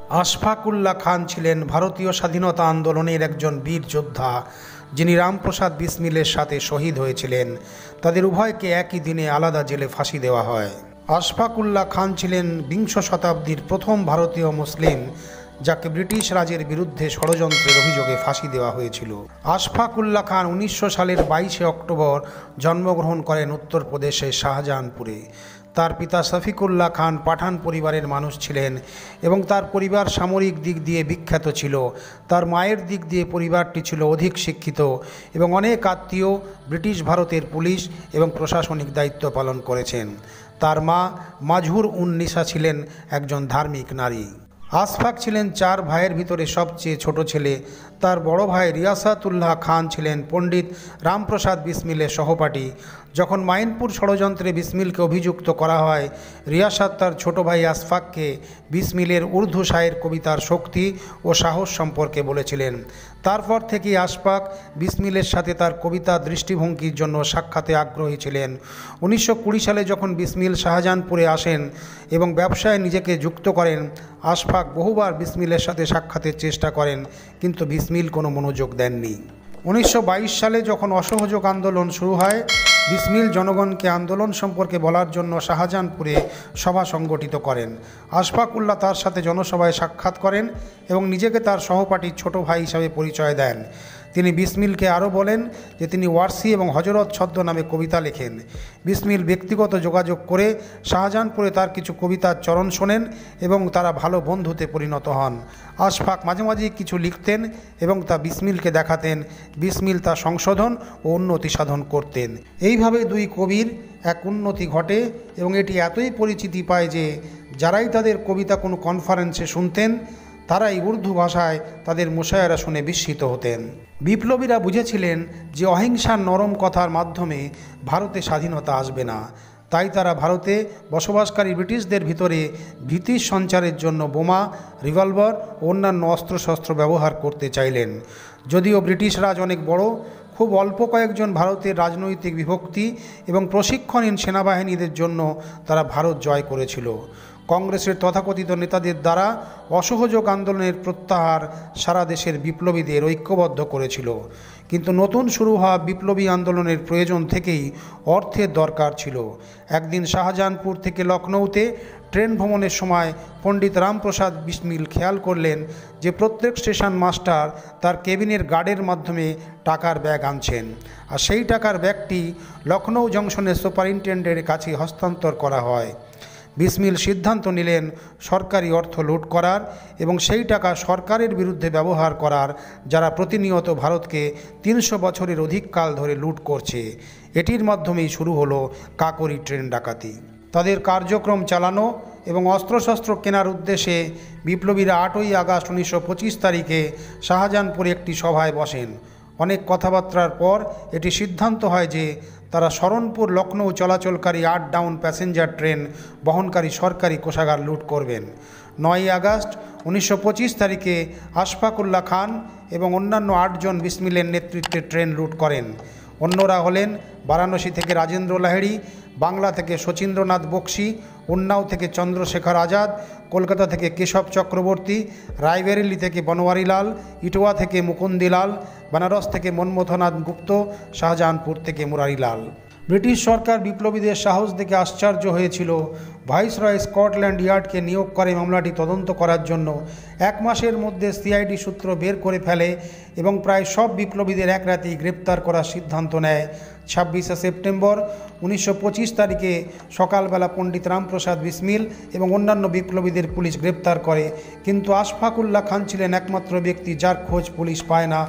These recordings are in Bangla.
আশফাক উল্লাহ খান ছিলেন ভারতীয় স্বাধীনতা আন্দোলনের একজন বীর যোদ্ধা, যিনি রামপ্রসাদ বিসমিলের সাথে শহীদ হয়েছিলেন। তাদের উভয়কে একই দিনে আলাদা জেলে ফাঁসি দেওয়া হয়। আশফাক উল্লাহ খান ছিলেন বিংশ শতাব্দীর প্রথম ভারতীয় মুসলিম, যাকে ব্রিটিশ রাজের বিরুদ্ধে ষড়যন্ত্রের অভিযোগে ফাঁসি দেওয়া হয়েছিল। আশফাক উল্লাহ খান 1900 সালের 22শে অক্টোবর জন্মগ্রহণ করেন উত্তরপ্রদেশের শাহজাহানপুরে। তার পিতা শফিকুল্লাহ খান পাঠান পরিবারের মানুষ ছিলেন এবং তার পরিবার সামরিক দিক দিয়ে বিখ্যাত ছিল। তার মায়ের দিক দিয়ে পরিবারটি ছিল অধিক শিক্ষিত এবং অনেক আত্মীয় ব্রিটিশ ভারতের পুলিশ এবং প্রশাসনিক দায়িত্ব পালন করেছেন। তার মা মাজহুর উন নিসা ছিলেন একজন ধার্মিক নারী। আশফাক ছিলেন 4 ভাইয়ের ভিতরে সবচেয়ে ছোট ছেলে। তার বড় ভাই রিয়াসাতুল্লাহ খান ছিলেন পণ্ডিত রামপ্রসাদ বিসমিলের সহপাঠী। যখন মাইনপুর ষড়যন্ত্রে বিসমিলকে অভিযুক্ত করা হয়, রিয়াসাত তার ছোট ভাই আশফাককে বিসমিলের উর্দু শায়ের কবিতার শক্তি ও সাহস সম্পর্কে বলেছিলেন। তারপর থেকেই আশফাক বিসমিলের সাথে তার কবিতা দৃষ্টিভঙ্গির জন্য সাক্ষাতে আগ্রহী ছিলেন। 1920 সালে যখন বিসমিল শাহজাহানপুরে আসেন এবং ব্যবসায় নিজেকে যুক্ত করেন, আশফাক বহুবার বিসমিলের সাথে সাক্ষাতের চেষ্টা করেন, কিন্তু বিসমিল কোনো মনোযোগ দেননি। 1922 সালে যখন অসহযোগ আন্দোলন শুরু হয়, বিসমিল জনগণকে আন্দোলন সম্পর্কে বলার জন্য শাহজাহানপুরে সভা সংগঠিত করেন। আশফাক উল্লাহ তার সাথে জনসভায় সাক্ষাৎ করেন এবং নিজেকে তার সহপাঠীর ছোট ভাই হিসাবে পরিচয় দেন। তিনি বিসমিলকে আরও বলেন যে তিনি ওয়ারসি এবং হজরত ছদ্মনামে কবিতা লেখেন। বিসমিল ব্যক্তিগত যোগাযোগ করে শাহজাহানপুরে তার কিছু কবিতার চরণ শোনেন এবং তারা ভালো বন্ধুতে পরিণত হন। আশফাক মাঝে মাঝে কিছু লিখতেন এবং তা বিসমিলকে দেখাতেন। বিসমিল তা সংশোধন ও উন্নতি সাধন করতেন। এইভাবে দুই কবির এক উন্নতি ঘটে এবং এটি এতই পরিচিতি পায় যে যারাই তাদের কবিতা কোনো কনফারেন্সে শুনতেন, তারাই উর্দু ভাষায় তাদের মোশায়েরা শুনে বিস্মিত হতেন। বিপ্লবীরা বুঝেছিলেন যে অহিংসার নরম কথার মাধ্যমে ভারতে স্বাধীনতা আসবে না, তাই তারা ভারতে বসবাসকারী ব্রিটিশদের ভিতরে ভীতি সঞ্চারের জন্য বোমা, রিভলভার ও অন্যান্য অস্ত্রশস্ত্র ব্যবহার করতে চাইলেন। যদিও ব্রিটিশ রাজ অনেক বড়, খুব অল্প কয়েকজন ভারতের রাজনৈতিক বিভক্তি এবং প্রশিক্ষণহীন সেনাবাহিনীদের জন্য তারা ভারত জয় করেছিল। কংগ্রেসের তথাকথিত নেতাদের দ্বারা অসহযোগ আন্দোলনের প্রত্যাহার সারা দেশের বিপ্লবীদের ঐক্যবদ্ধ করেছিল। কিন্তু নতুন শুরু হওয়া বিপ্লবী আন্দোলনের প্রয়োজন থেকেই অর্থের দরকার ছিল। একদিন শাহজাহানপুর থেকে লখনৌতে ট্রেন ভ্রমণের সময় পণ্ডিত রামপ্রসাদ বিসমিল খেয়াল করলেন যে প্রত্যেক স্টেশন মাস্টার তার কেবিনের গার্ডের মাধ্যমে টাকার ব্যাগ আনছেন, আর সেই টাকার ব্যাগটি লখনৌ জংশনের সুপারিনটেন্ডেন্টের কাছে হস্তান্তর করা হয়। বিসমিল সিদ্ধান্ত নিলেন সরকারি অর্থ লুট করার এবং সেই টাকা সরকারের বিরুদ্ধে ব্যবহার করার, যারা প্রতিনিয়ত ভারতকে 300 বছরের অধিক কাল ধরে লুট করছে। এটির মাধ্যমেই শুরু হলো কাকরি ট্রেন ডাকাতি। তাদের কার্যক্রম চালানো এবং অস্ত্রশস্ত্র কেনার উদ্দেশ্যে বিপ্লবীরা 8ই আগস্ট 1925 তারিখে শাহজাহানপুরে একটি সভায় বসেন। অনেক কথাবার্তার পর এটি সিদ্ধান্ত হয় যে তারা শরণপুর লখনৌ চলাচলকারী 8 ডাউন প্যাসেঞ্জার ট্রেন বহনকারী সরকারি কোষাগার লুট করবেন। 9ই আগস্ট 1925 তারিখে আশফাক উল্লাহ খান এবং অন্যান্য 8 জন বিসমিলের নেতৃত্বে ট্রেন লুট করেন। অন্যরা হলেন বারাণসী থেকে রাজেন্দ্র লাহিড়ী, বাংলা থেকে শচীন্দ্রনাথ বক্সি, উন্নাও থেকে চন্দ্রশেখর আজাদ, কলকাতা থেকে কেশব চক্রবর্তী, রায়বেরেলি থেকে বনওয়ারিলাল, ইটোয়া থেকে মুকুন্দিলাল, বেনারস থেকে মনমথনাথ গুপ্ত, শাহজাহানপুর থেকে মুরারিলাল। ব্রিটিশ সরকার বিপ্লবীদের সাহস দেখে আশ্চর্য হয়েছিল। ভাইসরয় স্কটল্যান্ড ইয়ার্ডকে নিয়োগ করে মামলাটি তদন্ত করার জন্য। 1 মাসের মধ্যে সিআইডি সূত্র বের করে ফেলে এবং প্রায় সব বিপ্লবীদের এক রাতেই গ্রেপ্তার করার সিদ্ধান্ত নেয়। 26শে সেপ্টেম্বর 1925 তারিখে সকালবেলা পণ্ডিত রামপ্রসাদ বিসমিল এবং অন্যান্য বিপ্লবীদের পুলিশ গ্রেপ্তার করে, কিন্তু আশফাক উল্লাহ খান ছিলেন একমাত্র ব্যক্তি যার খোঁজ পুলিশ পায় না।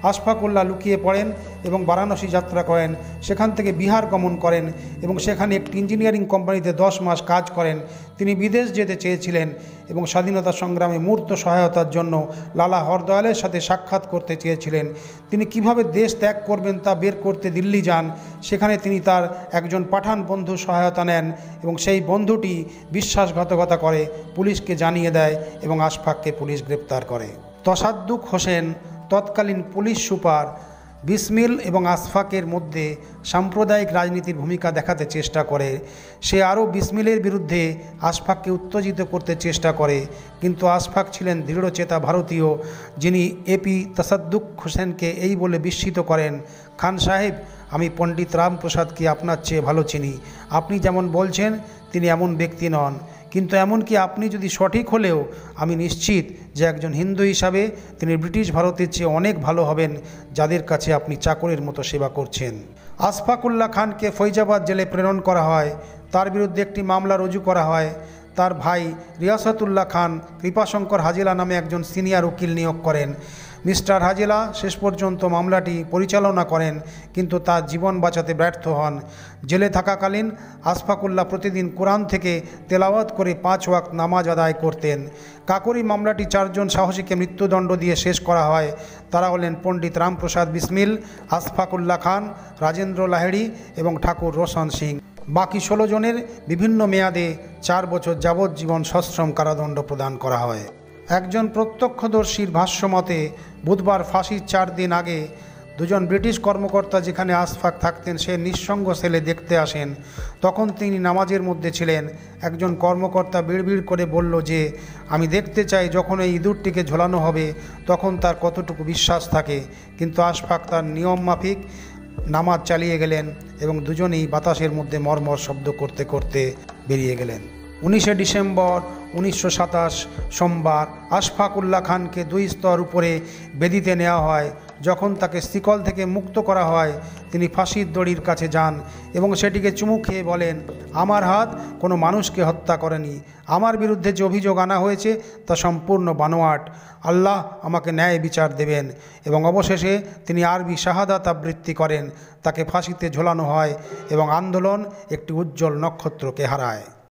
আশফাক উল্লাহ লুকিয়ে পড়েন এবং বারাণসী যাত্রা করেন। সেখান থেকে বিহার গমন করেন এবং সেখানে একটি ইঞ্জিনিয়ারিং কোম্পানিতে 10 মাস কাজ করেন। তিনি বিদেশ যেতে চেয়েছিলেন এবং স্বাধীনতা সংগ্রামে মূর্ত সহায়তার জন্য লালা হরদয়ালের সাথে সাক্ষাৎ করতে চেয়েছিলেন। তিনি কিভাবে দেশ ত্যাগ করবেন তা বের করতে দিল্লি যান। সেখানে তিনি তার একজন পাঠান বন্ধু সহায়তা নেন এবং সেই বন্ধুটি বিশ্বাসঘাতকতা করে পুলিশকে জানিয়ে দেয় এবং আশফাককে পুলিশ গ্রেপ্তার করে। তসাদ্দুক হোসেন তৎকালীন পুলিশ সুপার বিসমিল এবং আশফাকের মধ্যে সাম্প্রদায়িক রাজনীতির ভূমিকা দেখাতে চেষ্টা করে। সে আরও বিসমিলের বিরুদ্ধে আশফাককে উত্তেজিত করতে চেষ্টা করে, কিন্তু আশফাক ছিলেন দৃঢ়চেতা ভারতীয়, যিনি এপি তাসাদ্দুক হোসেনকে এই বলে বিস্মিত করেন, খান সাহেব, আমি পণ্ডিত রামপ্রসাদকে আপনার চেয়ে ভালো চিনি। আপনি যেমন বলছেন তিনি এমন ব্যক্তি নন, কিন্তু এমনকি আপনি যদি সঠিক হলেও আমি নিশ্চিত যে একজন হিন্দু হিসাবে তিনি ব্রিটিশ ভারতের চেয়ে অনেক ভালো হবেন, যাদের কাছে আপনি চাকরের মতো সেবা করছেন। আশফাকুল্লাহ খানকে ফৈজাবাদ জেলে প্রেরণ করা হয়। তার বিরুদ্ধে একটি মামলা রুজু করা হয়। তার ভাই রিয়াসাতুল্লাহ খান কৃপাশঙ্কর হাজেলা নামে একজন সিনিয়র উকিল নিয়োগ করেন। মিস্টার হাজেলা শেষ পর্যন্ত মামলাটি পরিচালনা করেন, কিন্তু তার জীবন বাঁচাতে ব্যর্থ হন। জেলে থাকাকালীন আশফাকুল্লাহ প্রতিদিন কোরআন থেকে তেলাওয়াত করে 5 ওয়াক্ত নামাজ আদায় করতেন। কাকরি মামলাটি 4 জন সাহসীকে মৃত্যুদণ্ড দিয়ে শেষ করা হয়। তারা হলেন পণ্ডিত রামপ্রসাদ বিসমিল, আশফাকুল্লাহ খান, রাজেন্দ্র লাহিড়ী এবং ঠাকুর রোশন সিং। বাকি 16 জনের বিভিন্ন মেয়াদে 4 বছর যাবজ্জীবন সশ্রম কারাদণ্ড প্রদান করা হয়। একজন প্রত্যক্ষদর্শীর ভাষ্যমতে বুধবার ফাঁসির 4 দিন আগে 2 জন ব্রিটিশ কর্মকর্তা যেখানে আশফাক থাকতেন সে নিঃসঙ্গ সেলে দেখতে আসেন। তখন তিনি নামাজের মধ্যে ছিলেন। একজন কর্মকর্তা বিড়বিড় করে বলল যে, আমি দেখতে চাই যখন এই ইঁদুরটিকে ঝোলানো হবে তখন তার কতটুকু বিশ্বাস থাকে। কিন্তু আশফাক তার নিয়ম মাফিক নামাজ চালিয়ে গেলেন এবং দুজনেই বাতাসের মধ্যে মরমর শব্দ করতে করতে বেরিয়ে গেলেন। 19শে ডিসেম্বর 1927 সোমবার আশফাকুল্লাহ খানকে 2 স্তর উপরে বেদিতে নেওয়া হয়। যখন তাকে শিকল থেকে মুক্ত করা হয় তিনি ফাঁসির দড়ির কাছে যান এবং সেটিকে চুমু খেয়ে বলেন, আমার হাত কোনো মানুষকে হত্যা করেনি। আমার বিরুদ্ধে যে অভিযোগ আনা হয়েছে তা সম্পূর্ণ বানোয়াট। আল্লাহ আমাকে ন্যায় বিচার দেবেন। এবং অবশেষে তিনি আরবি শাহাদাত আবৃত্তি করেন। তাকে ফাঁসিতে ঝোলানো হয় এবং আন্দোলন একটি উজ্জ্বল নক্ষত্রকে হারায়।